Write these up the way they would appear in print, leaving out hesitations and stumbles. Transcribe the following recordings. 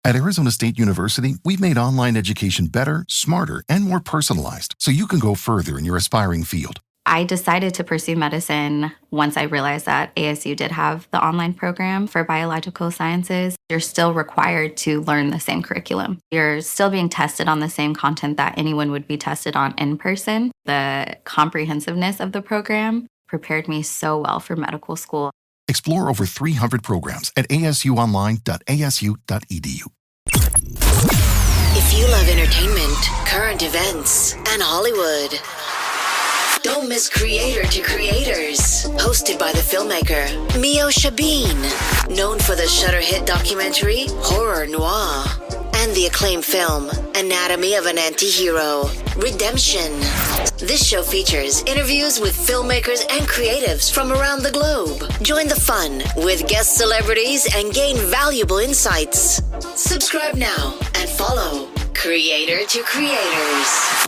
At Arizona State University, we've made online education better, smarter, and more personalized so you can go further in your aspiring field. I decided to pursue medicine once I realized that ASU did have the online program for biological sciences. You're still required to learn the same curriculum. You're still being tested on the same content that anyone would be tested on in person. The comprehensiveness of the program prepared me so well for medical school. Explore over 300 programs at asuonline.asu.edu. If you love entertainment, current events, and Hollywood, don't miss Creator to Creators, hosted by the filmmaker Meosha, known for the Shudder hit documentary Horror Noir and the acclaimed film Anatomy of an Anti-Hero, Redemption. This show features interviews with filmmakers and creatives from around the globe. Join the fun with guest celebrities and gain valuable insights. Subscribe now and follow Creator to Creators.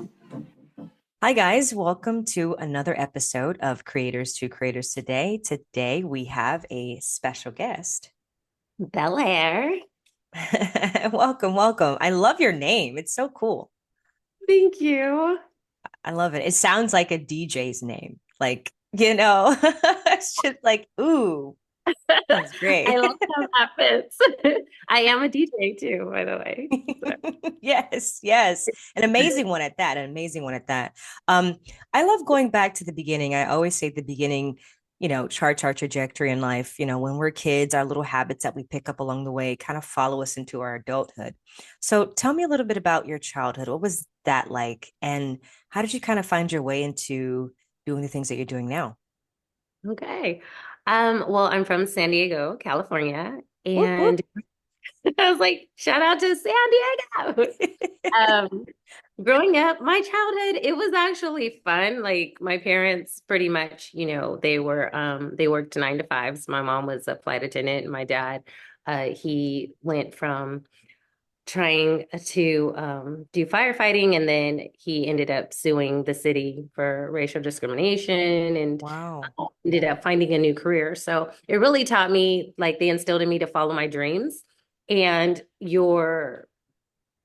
Hi, guys. Welcome to another episode of Creators to Creators today. Today, we have a special guest. Belle Aire. Welcome, welcome. I love your name. It's so cool. Thank you. I love it. It sounds like a DJ's name. Like, it's just like, ooh, that's great. I love how that fits. I am a DJ too, by the way. So. Yes. An amazing one at that. I love going back to the beginning. I always say the beginning, charts our trajectory in life. When we're kids, our little habits that we pick up along the way kind of follow us into our adulthood. So tell me a little bit about your childhood. What was that like? And how did you kind of find your way into doing the things that you're doing now? Okay. Well, I'm from San Diego, California, and I was like, shout out to San Diego. Growing up, my childhood, it was actually fun. Like my parents pretty much, they worked 9 to 5s. My mom was a flight attendant and my dad, he went from trying to do firefighting, and then he ended up suing the city for racial discrimination and ended up finding a new career. So it really taught me, like they instilled in me to follow my dreams, and your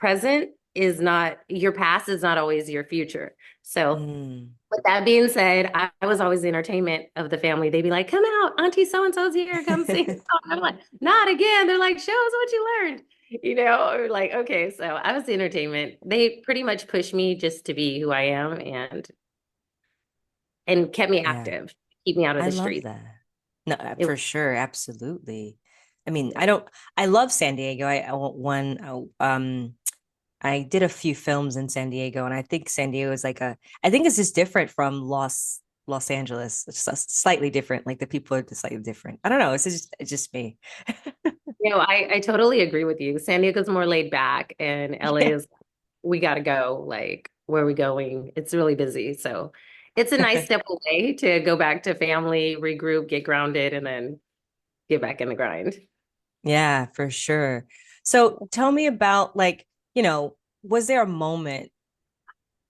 present is not, your past is not always your future. So with that being said, I was always the entertainment of the family. They'd be like, come out, Auntie so-and-so's here, come sing. I'm like, not again. They're like, show us what you learned. Or like, okay, so I was the entertainment. They pretty much pushed me just to be who I am and kept me active, keep me out of the street. I love that. No, for sure, absolutely. I mean, I love San Diego. I did a few films in San Diego, and I think San Diego is I think it's just different from Los Angeles. It's just slightly different. Like the people are just slightly different. I don't know. It's just me. I totally agree with you. San Diego's more laid back, and LA is, we got to go. Like, where are we going? It's really busy. So it's a nice step away to go back to family, regroup, get grounded, and then get back in the grind. Yeah, for sure. So tell me about was there a moment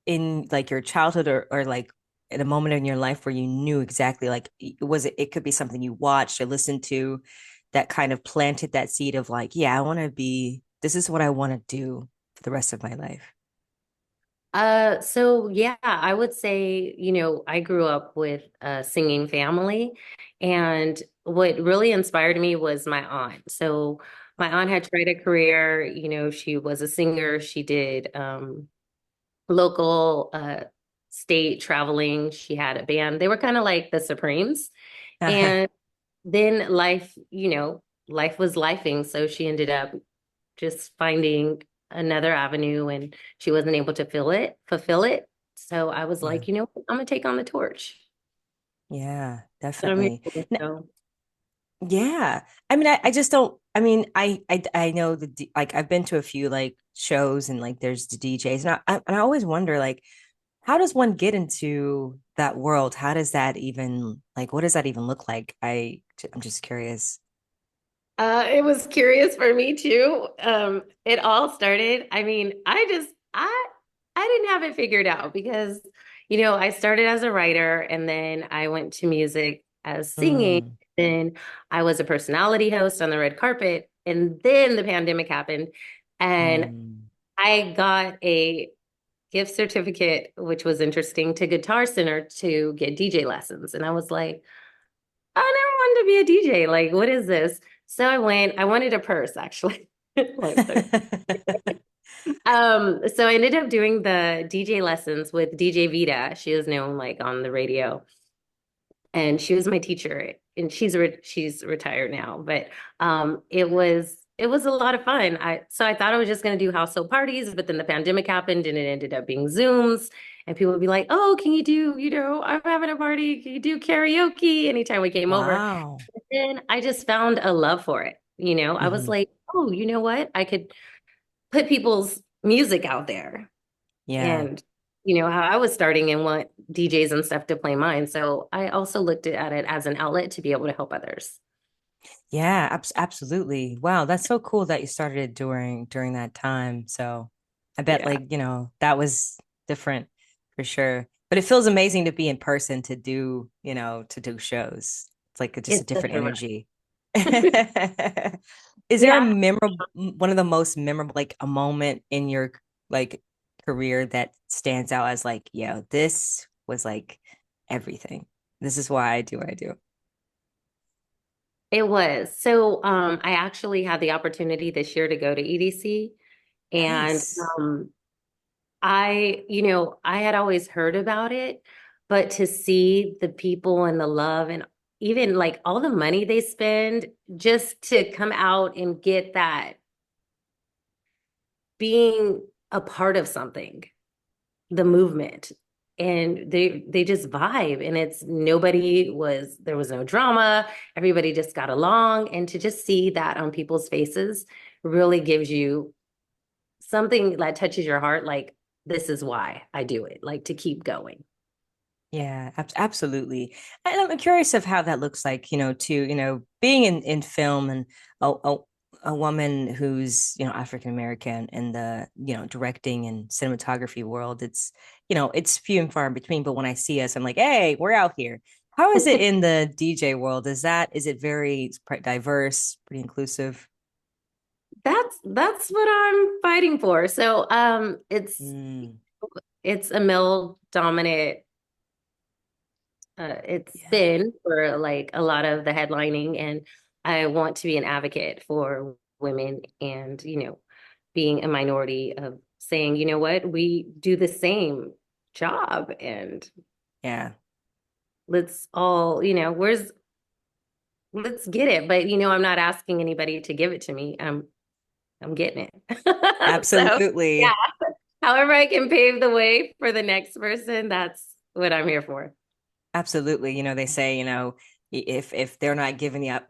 in like your childhood or like at a moment in your life where you knew exactly it could be something you watched or listened to that kind of planted that seed of like, yeah, this is what I want to do for the rest of my life? So yeah, I would say, I grew up with a singing family, and what really inspired me was my aunt. So my aunt had tried a career, she was a singer. She did local state traveling. She had a band. They were kind of like the Supremes. And then life was lifing. So she ended up just finding another avenue, and she wasn't able to fulfill it. So I was like, I'm gonna take on the torch. Yeah, definitely. So, yeah. I mean, I just don't, I mean, I know I've been to a few like shows and like there's the DJs, and I always wonder like, how does one get into that world? How does that even what does that even look like? I'm just curious. It was curious for me too. It all started, I mean, I didn't have it figured out because, I started as a writer, and then I went to music as singing. Then I was a personality host on the red carpet. And then the pandemic happened, and Mm. I got a gift certificate, which was interesting, to Guitar Center to get DJ lessons. And I was like, I never wanted to be a DJ. Like, what is this? So I went, I wanted a purse actually. So I ended up doing the DJ lessons with DJ Vita. She was known like on the radio, and she was my teacher, and she's retired now, but it was a lot of fun. I thought I was just going to do house show parties, but then the pandemic happened and it ended up being Zooms, and people would be like, "Oh, can you do, I'm having a party, can you do karaoke?" Anytime we came over. Wow. And then I just found a love for it. I was Hmm. like, "Oh, you know what? I could put people's music out there." Yeah. And how I was starting and want DJs and stuff to play mine. So I also looked at it as an outlet to be able to help others. Yeah, absolutely. Wow, that's so cool that you started it during that time. So I bet Yeah, like, that was different for sure. But it feels amazing to be in person to do shows. It's like just a it's such different a rush. energy. Is there a Yeah, memorable one of the most memorable like a moment in your like career that stands out as like, yeah, this was like everything. This is why I do what I do. it was. So I actually had the opportunity this year to go to EDC, and Nice. I had always heard about it, but to see the people and the love and even like all the money they spend just to come out and get that, being a part of something, the movement, and they just vibe, and there was no drama, everybody just got along, and to just see that on people's faces really gives you something that touches your heart, like, this is why I do it, like, to keep going. Yeah, absolutely. And I'm curious of how that looks like, to, being in film and a, a, a woman who's, African American in the, directing and cinematography world. It's few and far in between. But when I see us, I'm like, hey, we're out here. How is it in the DJ world? Is it very diverse, pretty inclusive? That's what I'm fighting for. So Mm, it's a male dominant. It's yeah. been for like a lot of the headlining, and I want to be an advocate for women, and being a minority, of saying, you know what, we do the same job, and Yeah. let's all, let's get it. But I'm not asking anybody to give it to me. I'm getting it. So yeah, Absolutely. however I can pave the way for the next person, that's what I'm here for. Absolutely. They say, if they're not giving you up,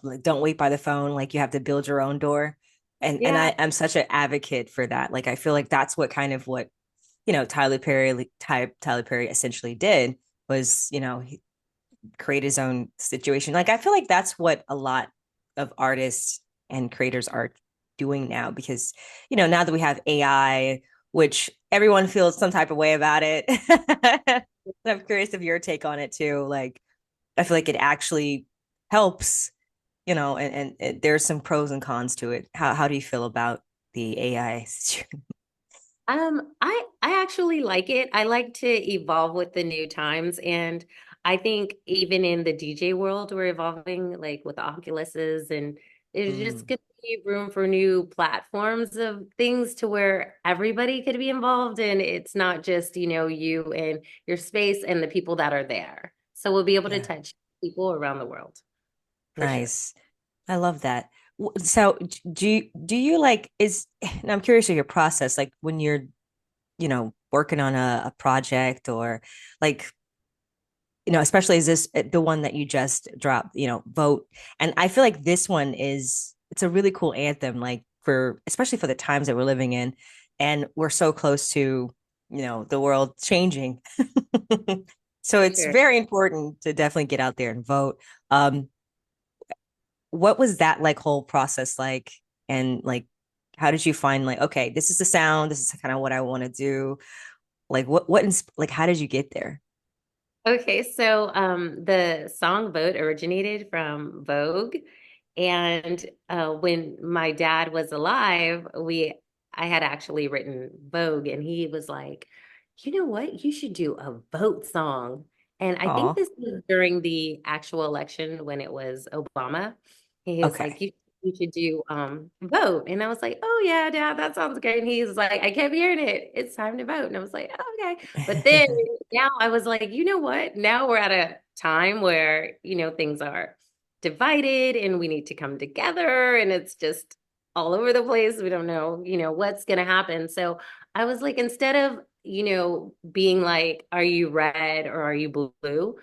like, don't wait by the phone. Like you have to build your own door. And Yeah. I'm such an advocate for that. Like I feel like that's what Tyler Perry essentially did was, create his own situation. Like I feel like that's what a lot of artists and creators are doing now because, now that we have AI, which everyone feels some type of way about it. I'm curious of your take on it too. Like I feel like it actually helps, and there's some pros and cons to it. How do you feel about the AI? I actually like it. I like to evolve with the new times, and I think even in the DJ world, we're evolving, like with the Oculuses, and there's just Mm, going to be room for new platforms of things to where everybody could be involved, and it's not just, you and your space and the people that are there. So we'll be able to yeah, touch people around the world for sure. nice. I love that. So do you like is and I'm curious of your process, like when you're, working on a project or like, especially is this the one that you just dropped, Vote. And I feel like this one it's a really cool anthem, like for especially for the times that we're living in. And we're so close to, the world changing. So For it's sure. very important to definitely get out there and vote. Um, what was that like whole process like? And like, how did you find like, okay, this is the sound, this is kind of what I want to do? Like like how did you get there? Okay, so the song Vote originated from Vogue, And when my dad was alive, I had actually written Vogue, and he was like, you know what? You should do a vote song. And I think Oh, this was during the actual election when it was Obama. He was like, okay. you should do vote. And I was like, oh yeah, dad, that sounds great. And he's like, I kept hearing it. It's time to vote. And I was like, oh, okay. But then now I was like, you know what? Now we're at a time where, things are divided and we need to come together, and it's just all over the place. We don't know, what's going to happen. So I was like, instead of, being like, are you red or are you blue?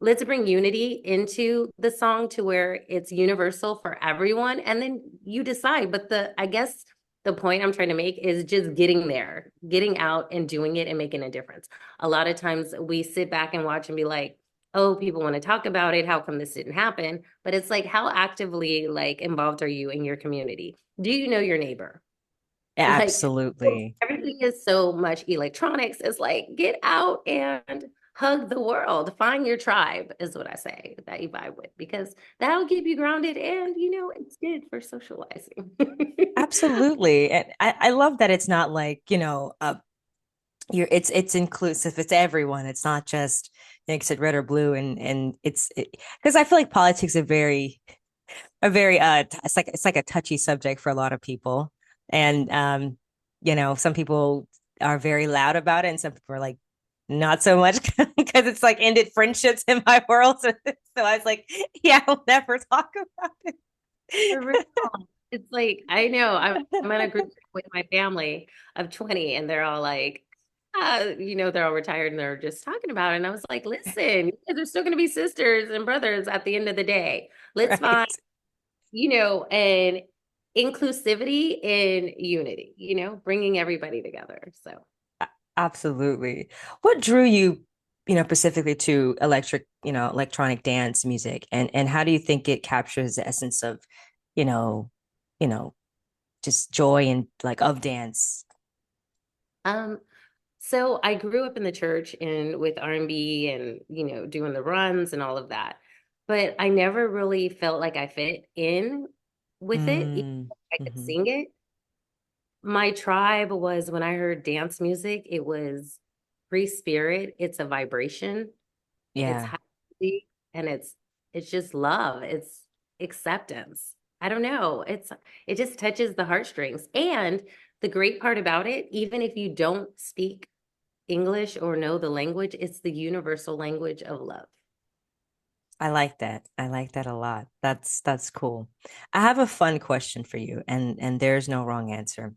Let's bring unity into the song to where it's universal for everyone. And then you decide. But I guess the point I'm trying to make is just getting there, getting out and doing it and making a difference. A lot of times we sit back and watch and be like, oh, people want to talk about it. How come this didn't happen? But it's like, how actively like involved are you in your community? Do you know your neighbor? Like Absolutely. everything is so much electronics. It's like get out and hug the world. Find your tribe is what I say that you vibe with, because that'll keep you grounded, and it's good for socializing. Absolutely. And I love that it's not like, it's inclusive. It's everyone. It's not just, like I said, red or blue. And because I feel like politics are very it's like a touchy subject for a lot of people. And some people are very loud about it, and some people are like not so much because it's like ended friendships in my world. So I was like, yeah, I'll never talk about For real. it. It's like, I know I'm in a group with my family of 20, and they're all like, they're all retired and they're just talking about it. And I was like, listen, you guys are still going to be sisters and brothers at the end of the day. Let's find, Right. and inclusivity and unity, bringing everybody together. So, Absolutely. What drew you, specifically to electronic dance music, and how do you think it captures the essence of, you know, you know, just joy and like of dance? um, so I grew up in the church and with R&B and, doing the runs and all of that. But I never really felt like I fit in with it, even Mm, if I could hmm. sing it. My tribe was when I heard dance music, it was free spirit. It's a vibration. It's Yeah, high energy, and it's just love. It's acceptance. I don't know. It just touches the heartstrings. And the great part about it, even if you don't speak English or know the language, it's the universal language of love. I like that. I like that a lot. That's cool. I have a fun question for you, and there's no wrong answer.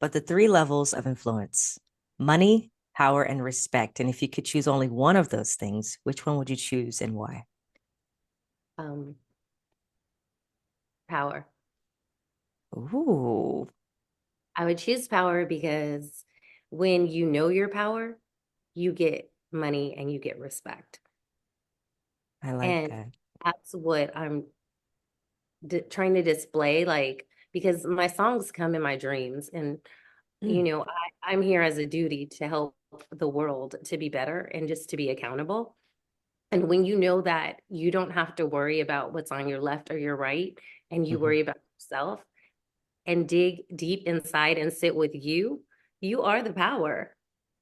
But the three levels of influence: money, power, and respect. And if you could choose only one of those things, which one would you choose and why? Um, Power. Ooh, I would choose power because when you know your power, you get money and you get respect. I like And that. that's what I'm trying to display, like, because my songs come in my dreams, and Mm, I'm here as a duty to help the world to be better and just to be accountable. And when you know that you don't have to worry about what's on your left or your right, and you mhm. worry about yourself and dig deep inside and sit with you, you are the power.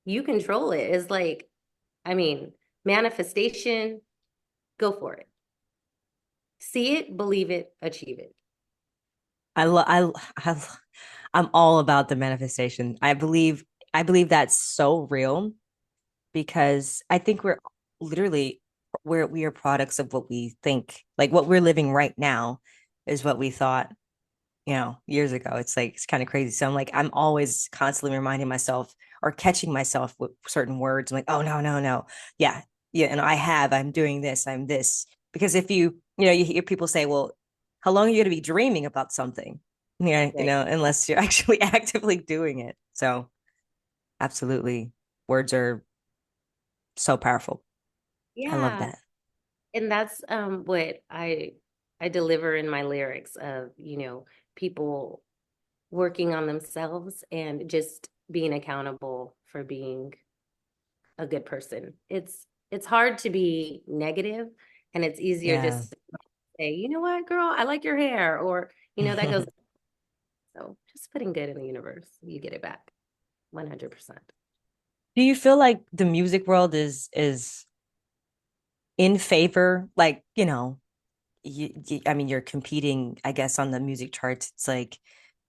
You control it. It's like, I mean, manifestation, go for it. See it, believe it, achieve it. I love I I'm all about the manifestation. I believe that's so real because I think literally we are products of what we think. Like what we're living right now is what we thought, years ago. It's kind of crazy. So I'm always constantly reminding myself or catching myself with certain words. I'm like, oh no, no, no. Yeah. Yeah. And I'm doing this, I'm this. Because if you hear people say, well, how long are you going to be dreaming about something? Yeah, Right. unless you're actually actively doing it. So absolutely. Words are so powerful. I love Yeah. that. And that's what I deliver in my lyrics of, people working on themselves and just being accountable for being a good person. It's hard to be negative, and it's easier Yeah. just say, you know what, girl, I like your hair, or that goes. So just putting good in the universe, you get it back, 100%. Do you feel like the music world is in favor? Like, I mean, you're competing, I guess, on the music charts. It's like,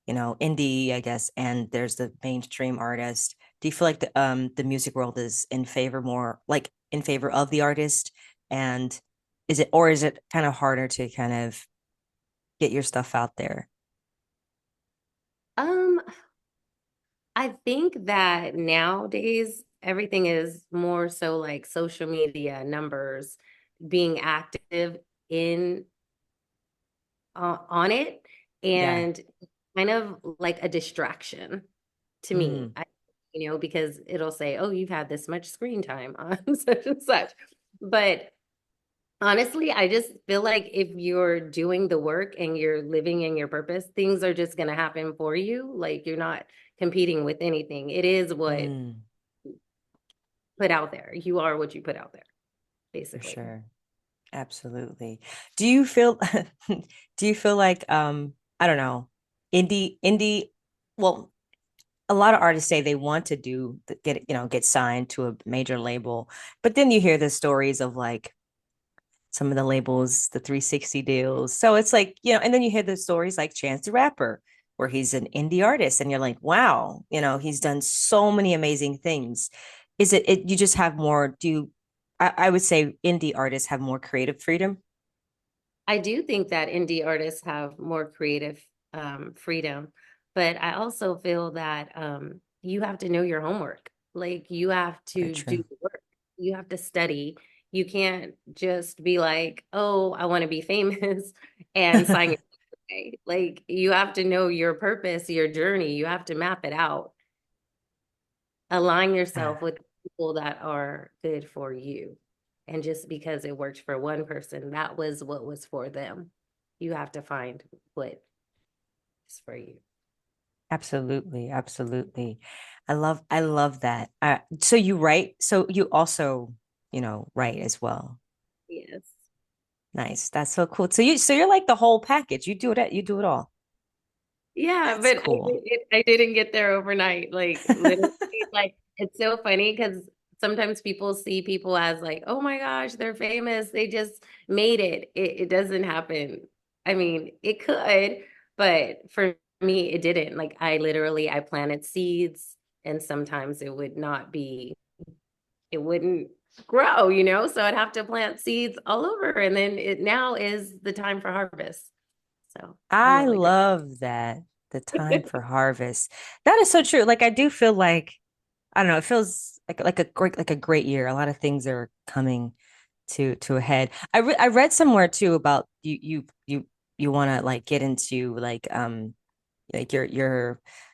indie, I guess, and there's the mainstream artist. Do you feel like the music world is in favor more, like in favor of the artist? And is it kind of harder to kind of get your stuff out there? Um, I think that nowadays everything is more so like social media numbers, being active in on it, Yeah. and kind of like a distraction to me. Mm, Because it'll say, "Oh, you've had this much screen time on such and such," but honestly, I just feel like if you're doing the work and you're living in your purpose, things are just going to happen for you. Like you're not competing with anything. It is what mm, put out there. You are what you put out there, for basically. sure. Absolutely. Do you feel do you feel like I don't know, indie well, a lot of artists say they want to get signed to a major label, but then you hear the stories of like some of the labels, the 360 deals. So it's like, and then you hear the stories like Chance the Rapper, where he's an indie artist, and you're like, wow, he's done so many amazing things. Is you just have more, I would say indie artists have more creative freedom. I do think that indie artists have more creative freedom, but I also feel that you have to know your homework. Like you have Very to do true. the work. You have to study. You can't just be like, "Oh, I want to be famous," and sign your away. Like you have to know your purpose, your journey. You have to map it out. Align yourself with people that are good for you. And just because it worked for one person, that was what was for them. You have to find what is for you. Absolutely, absolutely. I love that. So you write, so you also, write as well. Yes. Nice. That's so cool. So you're like the whole package. You do it all. Yeah, That's but cool. I didn't get there overnight. Like literally, like it's so funny because sometimes people see people as like, oh my gosh, they're famous. They just made it. It doesn't happen. I mean, it could, but for me, it didn't. Like I planted seeds and sometimes it wouldn't grow. So I'd have to plant seeds all over. And then it now is the time for harvest. So I'm I really love that. The time grateful. for harvest. That is so true. Like I do feel like, I don't know, it feels like a great year. A lot of things are coming to a head. I read somewhere too about you want to like get into like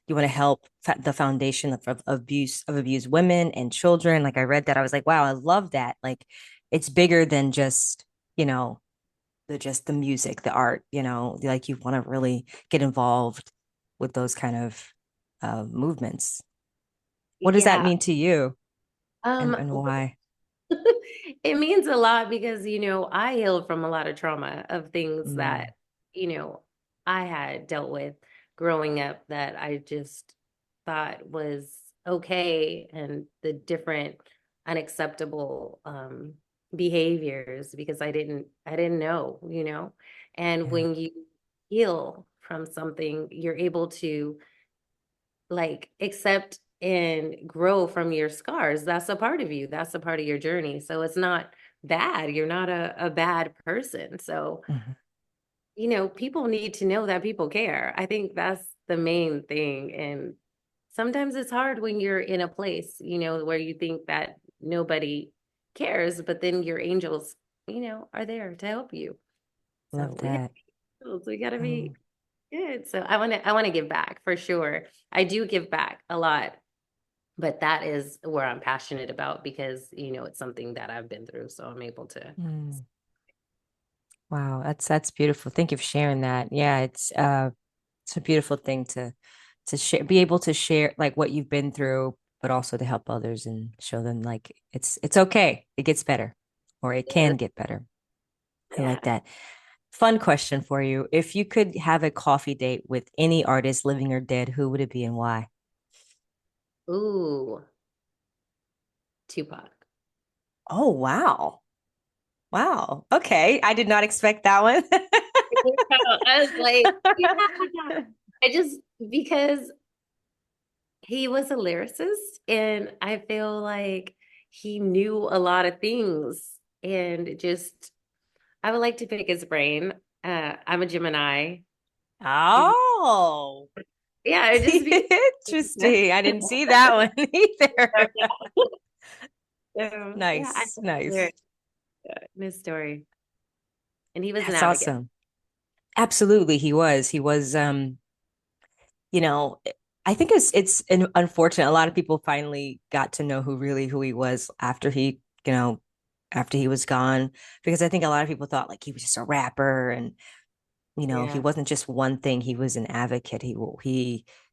you want to help the foundation of abused women and children. Like I read that, I was like, wow, I love that. Like it's bigger than just, you know just the music, the art, like you want to really get involved with those kind of movements. What does that Yeah. mean to you, and Um, why? it means a lot because, I healed from a lot of trauma of things Mm, that, you know, I had dealt with growing up that I just thought was okay, and the different unacceptable behaviors because I didn't know. And yeah. when you heal from something, you're able to like accept and grow from your scars. That's a part of you. That's a part of your journey. So it's not bad. You're not a bad person. So, Mhm. people need to know that people care. I think that's the main thing. And sometimes it's hard when you're in a place, where you think that nobody cares, but then your angels, are there to help you. Love So that. we gotta be Mm, good. So I wanna give back for sure. I do give back a lot, but that is where I'm passionate about because it's something that I've been through. So I'm able to. mm. Wow, that's beautiful. Thank you for sharing that. Yeah, it's a beautiful thing to share, be able to share like what you've been through, but also to help others and show them like it's okay. It gets better, or it Yeah. can get better. I like Yeah. that. Fun question for you. If you could have a coffee date with any artist, living or dead, who would it be and why? Ooh, Tupac. Oh, wow. Wow. Okay. I did not expect that one. I was like, yeah, I just because he was a lyricist and I feel like he knew a lot of things and just I would like to pick his brain. I'm a Gemini. Oh, Yeah, it just be interesting. I didn't see that one either. so, yeah, I Nice, nice. Miss Story. And he was an That's advocate. awesome. Absolutely, he was. He was you know, I think unfortunate. A lot of people finally got to know who he was after after he was gone, because I think a lot of people thought like he was just a rapper and he Yeah. wasn't just one thing. He was an advocate.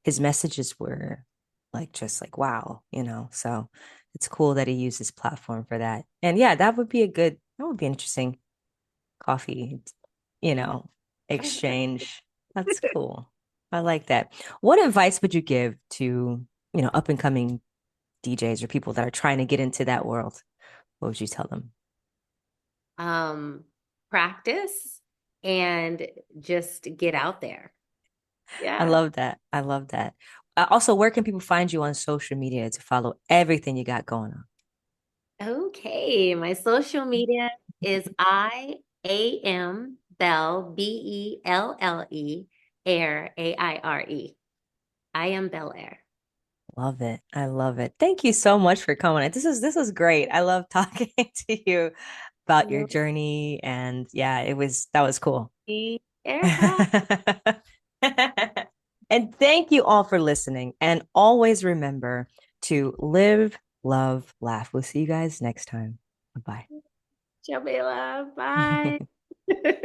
His messages were like just like wow. So it's cool that he used his platform for that. And yeah, that would be an interesting coffee, you know, exchange. That's cool. I like that. What advice would you give to, up and coming DJs or people that are trying to get into that world? What would you tell them? um, Practice and just get out there. I Yeah. love that. I love that. Also, where can people find you on social media to follow everything you got going on? Okay. My social media is I am Belle, Belle, Aire, Aire. I am Belle Aire. Love it. I love it. Thank you so much for coming. This is great. I love talking to you about your journey, and yeah, that was cool. Erica. And thank you all for listening. And always remember to live, love, laugh. We'll see you guys next time. Bye Jamila. bye. Bye.